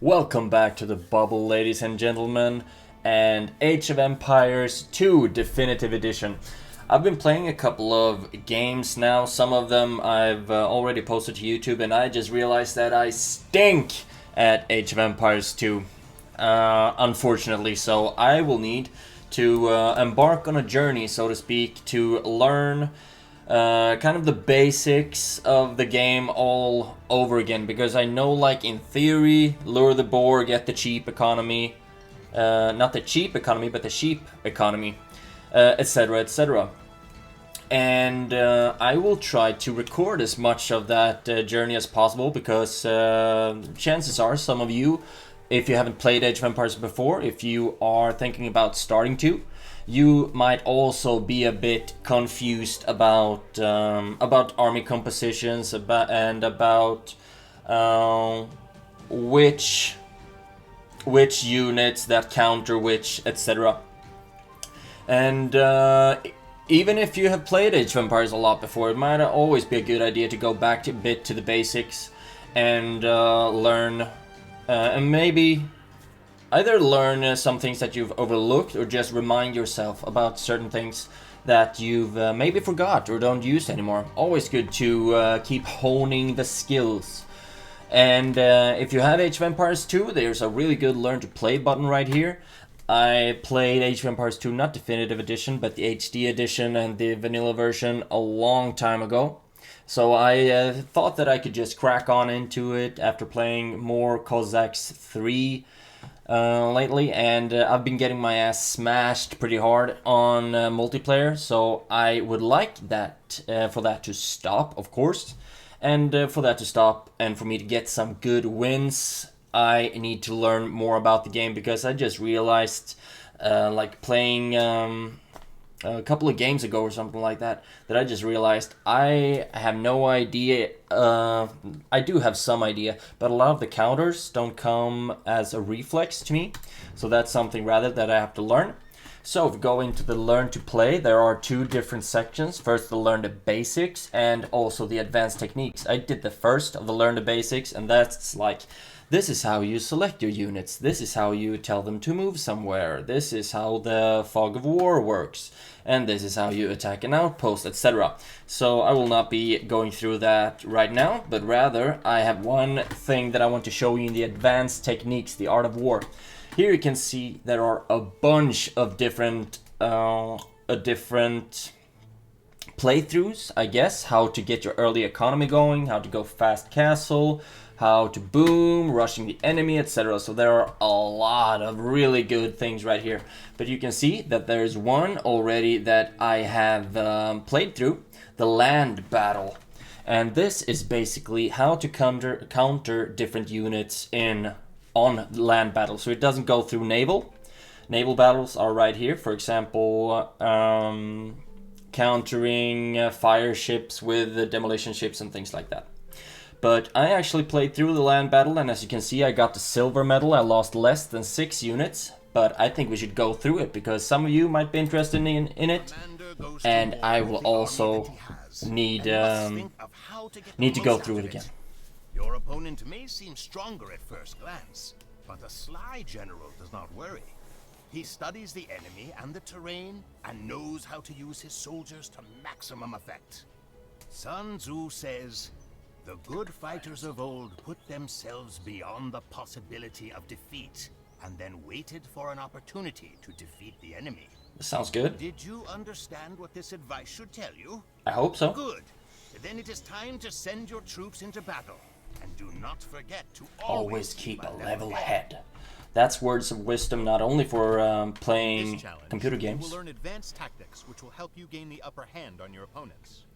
Welcome back to the bubble, ladies and gentlemen, and Age of Empires 2 Definitive Edition. I've been playing a couple of games now. Some of them I've already posted to YouTube, and I just realized that I stink at Age of Empires 2. Unfortunately, so I will need to embark on a journey, so to speak, to learn kind of the basics of the game all over again, because I know, like, in theory, lure the boar, get the cheap economy, not the cheap economy, but the sheep economy, etc, etc. And I will try to record as much of that journey as possible, because chances are some of you, if you haven't played Age of Empires before, if you are thinking about starting to, you might also be a bit confused about army compositions, about which units that counter which, etc. And even if you have played Age of Empires a lot before, it might always be a good idea to go back a bit to the basics and learn, and maybe either learn some things that you've overlooked, or just remind yourself about certain things that you've maybe forgot or don't use anymore. Always good to keep honing the skills. And if you have Age of Empires 2, there's a really good Learn to Play button right here. I played Age of Empires 2, not Definitive Edition, but the HD Edition and the vanilla version a long time ago. So I thought that I could just crack on into it after playing more Cossacks 3 lately, and I've been getting my ass smashed pretty hard on multiplayer, so I would like that for that to stop, of course, and for that to stop and for me to get some good wins, I need to learn more about the game, because I just realized, like playing a couple of games ago or something like that, I just realized I have no idea. I do have some idea, but a lot of the counters don't come as a reflex to me, so that's something rather that I have to learn. So if we go into the Learn to Play, there are two different sections. First, the Learn the Basics, and also the Advanced Techniques. I did the first of the Learn the Basics, and that's like, this is how you select your units, this is how you tell them to move somewhere, this is how the Fog of War works, and this is how you attack an outpost, etc. So I will not be going through that right now, but rather I have one thing that I want to show you in the Advanced Techniques, the Art of War. Here you can see there are a bunch of different playthroughs, I guess. How to get your early economy going, how to go fast castle, how to boom, rushing the enemy, etc. So there are a lot of really good things right here. But you can see that there's one already that I have played through, the land battle. And this is basically how to counter different units on land battle. So it doesn't go through naval. Naval battles are right here. For example, countering fire ships with demolition ships and things like that. But I actually played through the land battle, and as you can see, I got the silver medal. I lost less than 6 units, but I think we should go through it, because some of you might be interested in it, and I will also need to go through it again. Your opponent may seem stronger at first glance, but the sly general does not worry. He studies the enemy and the terrain, and knows how to use his soldiers to maximum effect. Sun Tzu says, "The good fighters of old put themselves beyond the possibility of defeat, and then waited for an opportunity to defeat the enemy." This sounds good. Did you understand what this advice should tell you? I hope so. Good. Then it is time to send your troops into battle. And do not forget to always keep a level head. That's words of wisdom, not only for playing computer games. You will learn advanced tactics which will help you gain the upper hand on your opponents.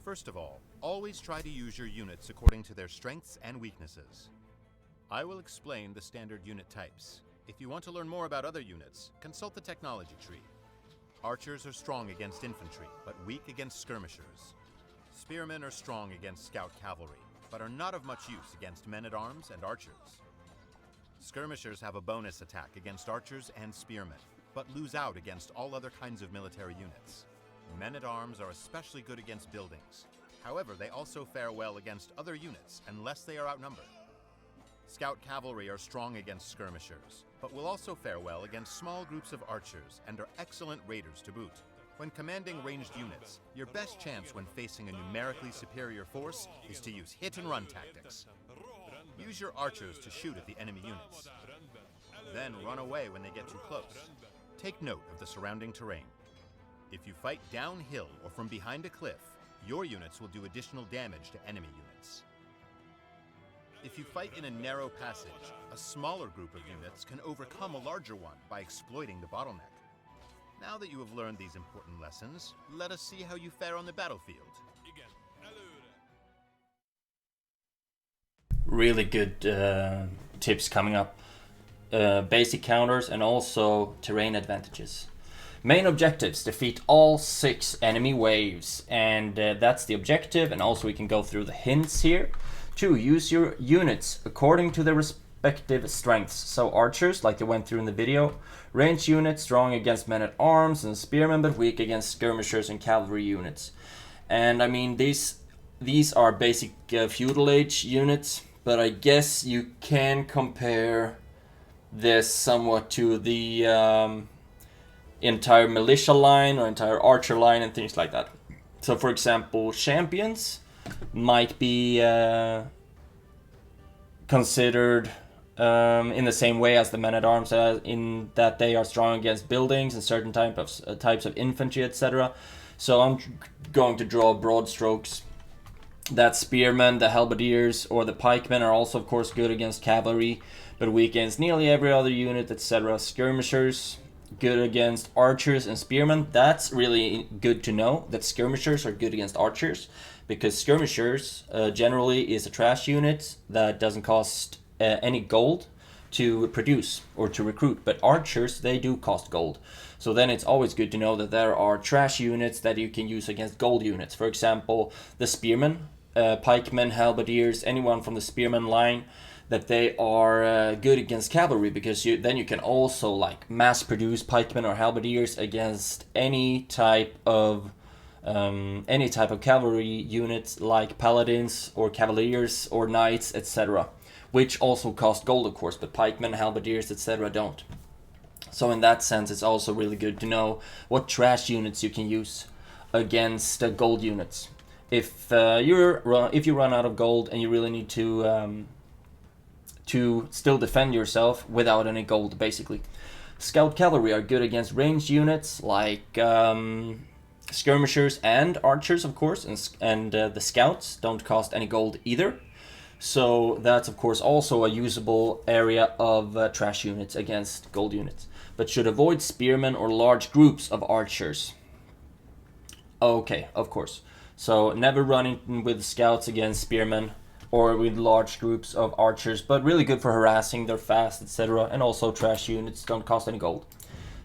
First of all, always try to use your units according to their strengths and weaknesses. I will explain the standard unit types. If you want to learn more about other units, consult the technology tree. Archers are strong against infantry, but weak against skirmishers. Spearmen are strong against scout cavalry, but are not of much use against men-at-arms and archers. Skirmishers have a bonus attack against archers and spearmen, but lose out against all other kinds of military units. Men-at-arms are especially good against buildings, However, they also fare well against other units unless they are outnumbered. Scout cavalry are strong against skirmishers, but will also fare well against small groups of archers and are excellent raiders to boot. When commanding ranged units, your best chance when facing a numerically superior force is to use hit-and-run tactics. Use your archers to shoot at the enemy units. Then run away when they get too close. Take note of the surrounding terrain. If you fight downhill or from behind a cliff, your units will do additional damage to enemy units. If you fight in a narrow passage, a smaller group of units can overcome a larger one by exploiting the bottleneck. Now that you have learned these important lessons, let us see how you fare on the battlefield. Really good tips coming up. Basic counters and also terrain advantages. Main objectives: defeat all 6 enemy waves, and that's the objective, and also we can go through the hints here. 2. Use your units according to their respective strengths. So archers, like they went through in the video, ranged units strong against men-at-arms and spearmen, but weak against skirmishers and cavalry units. And I mean, these are basic feudal age units, but I guess you can compare this somewhat to the entire militia line or entire archer line and things like that. So for example, champions might be considered in the same way as the men-at-arms, in that they are strong against buildings and certain types of infantry, etc. So I'm going to draw broad strokes. That spearmen, the halberdiers, or the pikemen are also of course good against cavalry, but weak against nearly every other unit, etc. Skirmishers, good against archers and spearmen. That's really good to know, that skirmishers are good against archers, because skirmishers generally is a trash unit that doesn't cost any gold to produce or to recruit, but archers, they do cost gold. So then it's always good to know that there are trash units that you can use against gold units. For example, the spearmen, pikemen, halberdiers, anyone from the spearman line, that they are good against cavalry, because then you can also like mass produce pikemen or halberdiers against any type of cavalry units like paladins or cavaliers or knights, etc., which also cost gold of course, but pikemen, halberdiers, etc. don't. So in that sense, it's also really good to know what trash units you can use against gold units. If you run out of gold and you really need to still defend yourself without any gold, basically. Scout cavalry are good against ranged units like skirmishers and archers, of course, and the scouts don't cost any gold either. So that's of course also a usable area of trash units against gold units, but should avoid spearmen or large groups of archers. Okay, of course. So never running with scouts against spearmen or with large groups of archers, but really good for harassing, they're fast, etc. And also trash units don't cost any gold.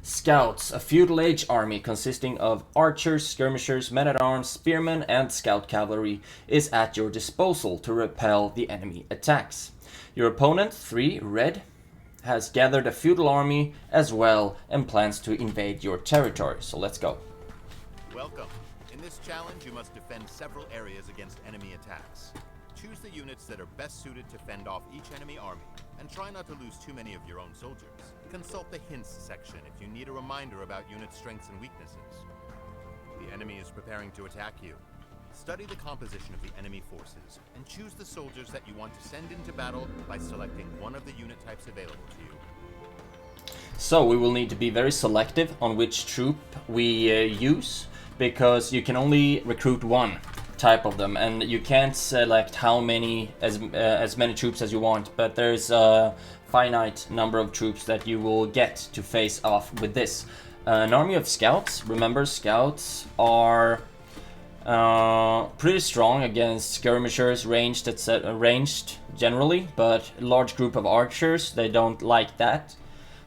Scouts, a feudal age army consisting of archers, skirmishers, men-at-arms, spearmen, and scout cavalry, is at your disposal to repel the enemy attacks. Your opponent, 3 red, has gathered a feudal army as well and plans to invade your territory. So let's go. Welcome. In this challenge, you must defend several areas against enemy attacks. Choose the units that are best suited to fend off each enemy army, and try not to lose too many of your own soldiers. Consult the hints section if you need a reminder about unit strengths and weaknesses. The enemy is preparing to attack you. Study the composition of the enemy forces, and choose the soldiers that you want to send into battle by selecting one of the unit types available to you. So we will need to be very selective on which troop we use, because you can only recruit one type of them, and you can't select how many as many troops as you want, but there's a finite number of troops that you will get to face off with this. An army of scouts, remember scouts are pretty strong against skirmishers, ranged, etc., ranged generally, but a large group of archers, they don't like that.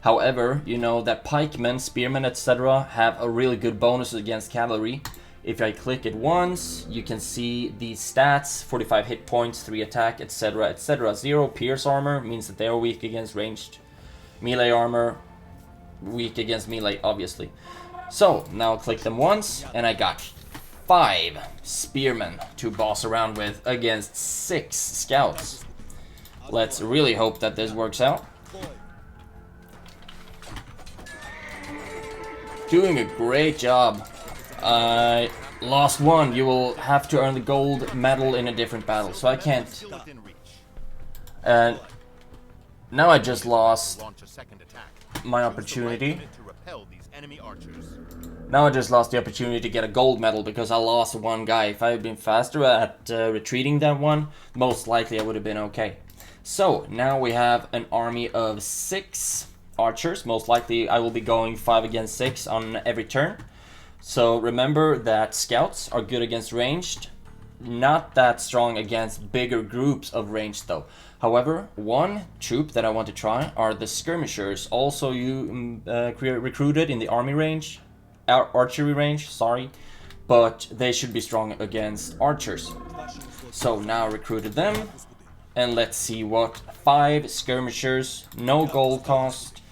However, you know that pikemen, spearmen, etc. have a really good bonus against cavalry. If I click it once, you can see the stats: 45 hit points, 3 attack, etc, etc. 0 pierce armor means that they are weak against ranged. Melee armor, weak against melee, obviously. So, now click them once, and I got 5 spearmen to boss around with against 6 scouts. Let's really hope that this works out. Doing a great job. I lost one. You will have to earn the gold medal in a different battle, so I can't. And now I just lost my opportunity. Now I just lost the opportunity to get a gold medal because I lost one guy. If I had been faster at retreating that one, most likely I would have been okay. So now we have an army of 6 archers. Most likely I will be going 5 against 6 on every turn. So remember that scouts are good against ranged, not that strong against bigger groups of ranged though. However, one troop that I want to try are the Skirmishers, also recruited in the army range, archery range, sorry, but they should be strong against archers. So now recruited them, and let's see what 5 Skirmishers, no gold cost,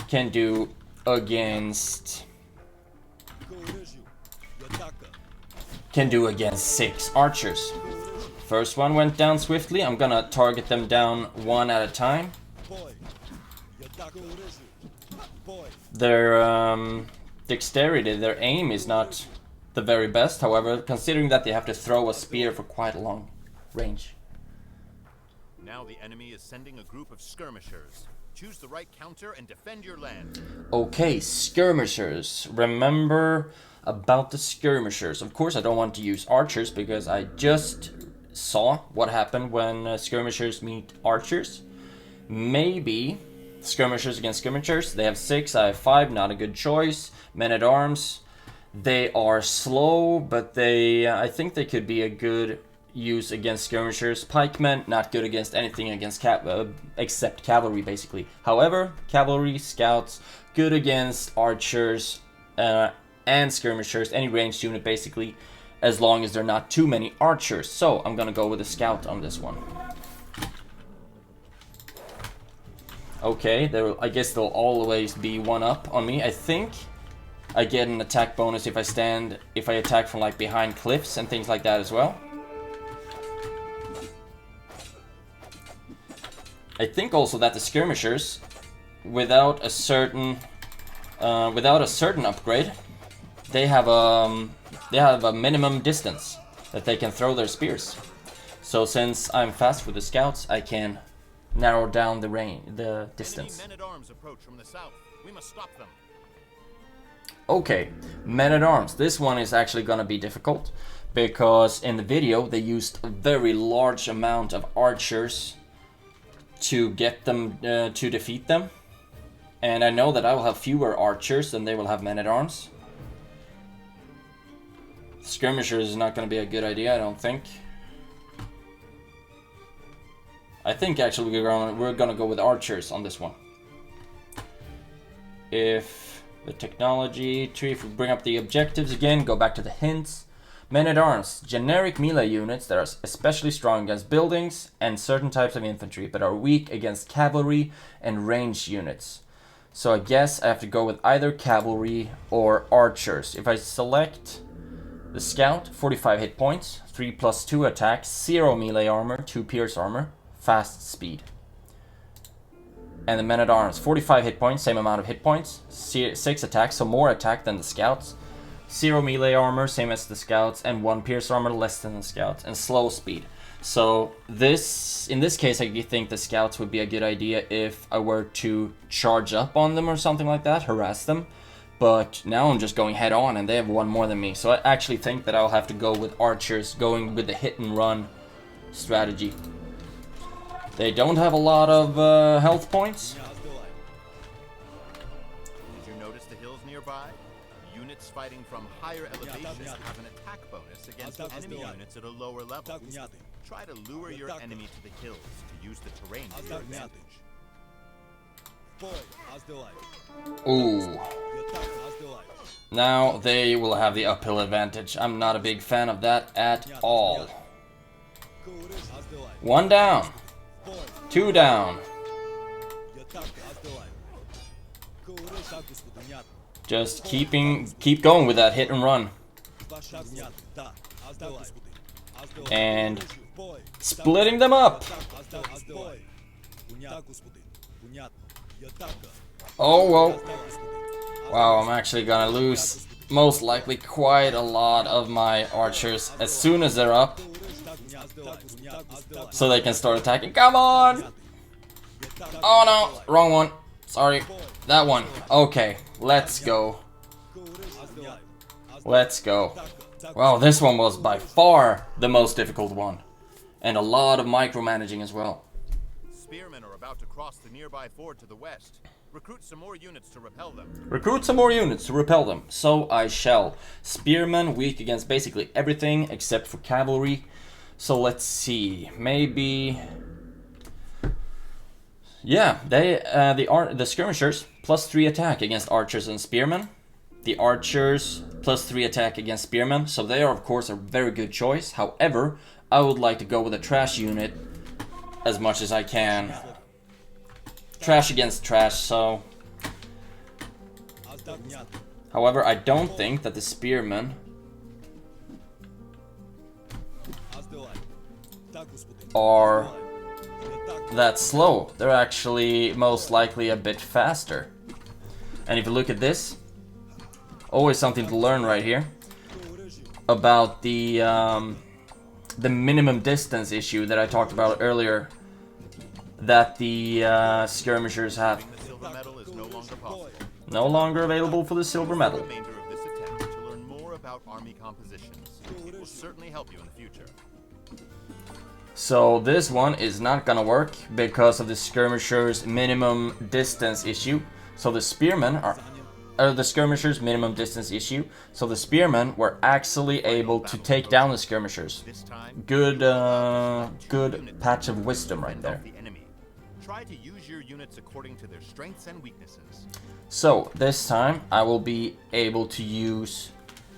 can do against 6 archers. First one went down swiftly. I'm gonna target them down one at a time. Their dexterity, their aim is not the very best, however, considering that they have to throw a spear for quite a long range. Now the enemy is sending a group of skirmishers. Choose the right counter and defend your land. Okay, skirmishers. Remember about the skirmishers. Of course, I don't want to use archers because I just saw what happened when skirmishers meet archers. Maybe skirmishers against skirmishers. They have 6, I have 5, not a good choice. Men at arms. They are slow, but I think they could be a good use against skirmishers. Pikemen, not good against anything against except cavalry, basically. However, cavalry, scouts, good against archers and skirmishers, any ranged unit basically, as long as there are not too many archers. So I'm gonna go with a scout on this one. Okay, I guess they'll always be one up on me. I think I get an attack bonus if I attack from like behind cliffs and things like that as well. I think also that the skirmishers, without a certain upgrade, they have a minimum distance that they can throw their spears. So since I'm fast with the scouts, I can narrow down the distance. Enemy men-at-arms approach from the south. We must stop them. Okay, men-at-arms. This one is actually gonna be difficult because in the video they used a very large amount of archers to get them to defeat them, and I know that I will have fewer archers than they will have men-at-arms. Skirmishers is not going to be a good idea, I don't think. I think actually we're gonna go with archers on this one. If the technology tree, if we bring up the objectives again, go back to the hints. Men-at-arms, generic melee units that are especially strong against buildings and certain types of infantry, but are weak against cavalry and ranged units. So I guess I have to go with either cavalry or archers. If I select the scout, 45 hit points, 3+2 attack, 0 melee armor, 2 pierce armor, fast speed. And the men-at-arms, 45 hit points, same amount of hit points, 6 attack, so more attack than the scouts. 0 melee armor, same as the scouts, and 1 pierce armor, less than the scouts, and slow speed. So in this case, I think the scouts would be a good idea if I were to charge up on them or something like that, harass them. But now I'm just going head on, and they have 1 more than me. So I actually think that I'll have to go with archers, going with the hit and run strategy. They don't have a lot of health points. Did you notice the hills nearby? Units fighting from higher elevations have an attack bonus against enemy units at a lower level. Try to lure your enemy to the hills to use the terrain to your advantage. Ooh. Now they will have the uphill advantage. I'm not a big fan of that at all. 1 down. 2 down. Just keep going with that hit and run. And splitting them up. Oh, whoa. Wow, I'm actually gonna lose most likely quite a lot of my archers as soon as they're up. So they can start attacking. Come on! Oh no, wrong one. Sorry. That one. Okay, let's go. Let's go. Wow, this one was by far the most difficult one. And a lot of micromanaging as well. Spearmen are about to cross the nearby ford to the west. Recruit some more units to repel them. Recruit some more units to repel them. So I shall. Spearmen weak against basically everything except for cavalry. So let's see. Maybe... Yeah, the skirmishers +3 attack against archers and spearmen. The archers +3 attack against spearmen, so they are of course a very good choice. However, I would like to go with a trash unit as much as I can. Trash against trash, so... However, I don't think that the spearmen are that slow. They're actually most likely a bit faster. And if you look at this, always something to learn right here about the minimum distance issue that I talked about earlier that the skirmishers have. The silver medal is no longer possible. No longer available for the silver medal. The remainder of this attempt to learn more about army compositions. It will certainly help you in the future. So this one is not gonna work because of the skirmishers' minimum distance issue. So the spearmen are the skirmishers' minimum distance issue. So the spearmen were actually able to take down the skirmishers. Good, good patch of wisdom right there. Try to use your units according to their strengths and weaknesses. So this time I will be able to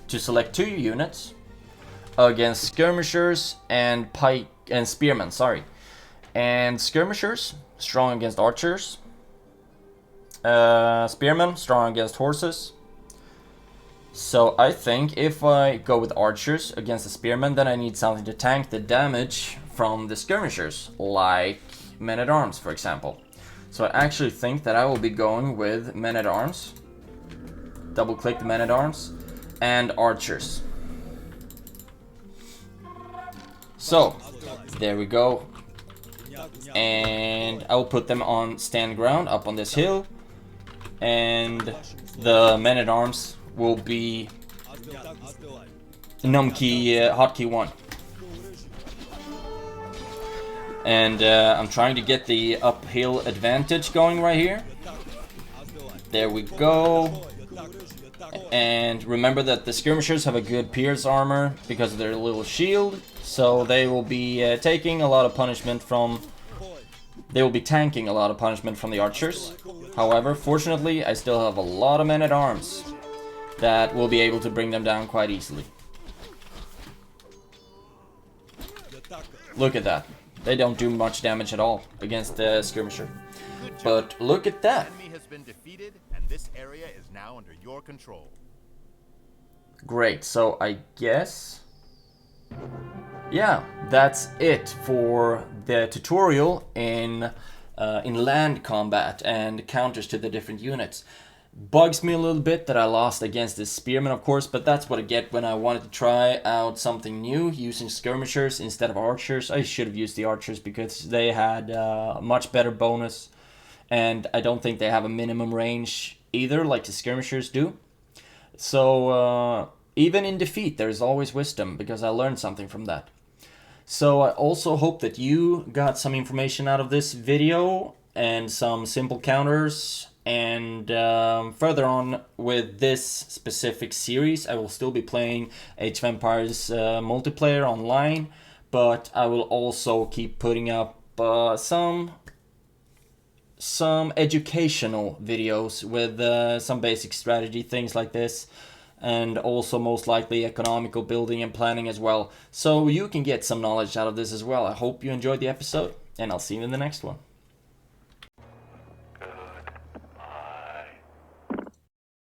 select 2 units against skirmishers and spearmen, sorry. And skirmishers strong against archers. Spearmen strong against horses. So I think if I go with archers against the spearmen, then I need something to tank the damage from the skirmishers, like men-at-arms, for example. So I actually think that I will be going with men-at-arms. Double-click the men-at-arms and archers. So there we go. And I will put them on stand ground up on this hill. And the men-at-arms will be hotkey 1. And I'm trying to get the uphill advantage going right here. There we go. And remember that the skirmishers have a good pierce armor because of their little shield. So they will be taking a lot of punishment from... They will be tanking a lot of punishment from the archers. However, fortunately, I still have a lot of men-at-arms that will be able to bring them down quite easily. Look at that. They don't do much damage at all against the skirmisher. But look at that. The enemy has been defeated, and this area is now under your control. Great. So I guess... Yeah, that's it for the tutorial in land combat and counters to the different units. Bugs me a little bit that I lost against the spearmen, of course, but that's what I get when I wanted to try out something new using skirmishers instead of archers. I should have used the archers because they had much better bonus, and I don't think they have a minimum range either like the skirmishers do. So even in defeat there's always wisdom because I learned something from that. So I also hope that you got some information out of this video and some simple counters. And further on with this specific series, I will still be playing Age of Empires multiplayer online, but I will also keep putting up some educational videos with some basic strategy, things like this, and also most likely economical building and planning as well. So you can get some knowledge out of this as well. I hope you enjoyed the episode, and I'll see you in the next one.